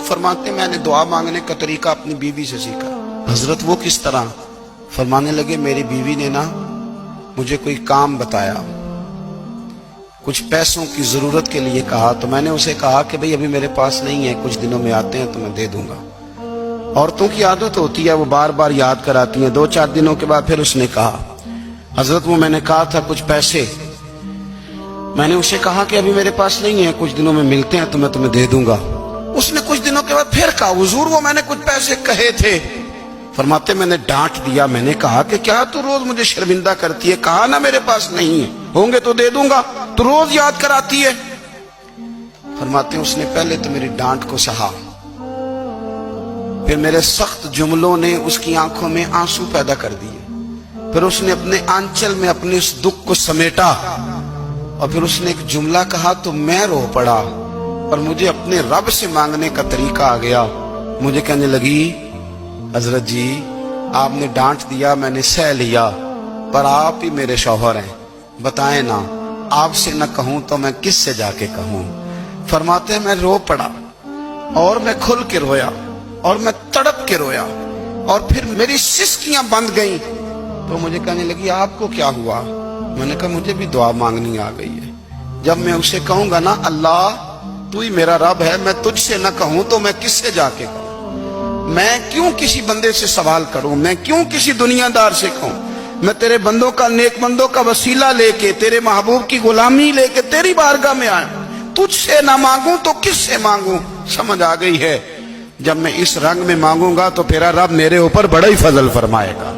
فرماتے میں نے دعا مانگنے کا طریقہ اپنی بیوی سے سیکھا۔ حضرت وہ کس طرح؟ فرمانے لگے میری بیوی نے نا مجھے کوئی کام بتایا، کچھ پیسوں کی ضرورت کے لیے کہا، تو میں نے اسے کہا کہ بھئی ابھی میرے پاس نہیں ہے، کچھ دنوں میں آتے ہیں تو میں دے دوں گا۔ عورتوں کی عادت ہوتی ہے وہ بار بار یاد کراتی ہیں۔ 2-4 دنوں کے بعد پھر اس نے کہا حضرت وہ میں نے کہا تھا کچھ پیسے، میں نے اسے کہا کہ ابھی میرے پاس نہیں ہے، کچھ دنوں میں ملتے ہیں تو میں تمہیں دے دوں گا۔ اس نے کچھ دنوں کے بعد پھر کہا حضور وہ میں نے کچھ پیسے کہے تھے۔ فرماتے میں نے ڈانٹ دیا، میں نے کہا کہ کیا تو روز مجھے شرمندہ کرتی ہے، کہا نا میرے پاس نہیں ہے، ہوں گے تو دے دوں گا، تو روز یاد کراتی ہے۔ فرماتے ہیں اس نے پہلے تو میری ڈانٹ کو سہا، پھر میرے سخت جملوں نے اس کی آنکھوں میں آنسو پیدا کر دیے، پھر اس نے اپنے آنچل میں اپنے اس دکھ کو سمیٹا، اور پھر اس نے ایک جملہ کہا تو میں رو پڑا، اور مجھے اپنے رب سے مانگنے کا طریقہ آ گیا۔ مجھے کہنے لگی حضرت جی آپ نے ڈانٹ دیا، میں نے سہ لیا، پر آپ ہی میرے شوہر ہیں، بتائیں نا آپ سے نہ کہوں تو میں کس سے جا کے کہوں۔ فرماتے ہیں میں رو پڑا، اور میں کھل کے رویا، اور میں تڑپ کے رویا، اور پھر میری سسکیاں بند گئیں۔ تو مجھے کہنے لگی آپ کو کیا ہوا؟ میں نے کہا مجھے بھی دعا مانگنی آ گئی ہے، جب میں اسے کہوں گا نا اللہ تو ہی میرا رب ہے، میں تجھ سے نہ کہوں تو میں کس سے جا کے کہوں؟ میں کیوں کسی بندے سے سوال کروں؟ میں کیوں کسی دنیا دار سے کہوں؟ میں تیرے بندوں کا، نیک بندوں کا وسیلہ لے کے، تیرے محبوب کی غلامی لے کے تیری بارگاہ میں آیا، تجھ سے نہ مانگوں تو کس سے مانگوں؟ سمجھ آ گئی ہے، جب میں اس رنگ میں مانگوں گا تو تیرا رب میرے اوپر بڑا ہی فضل فرمائے گا۔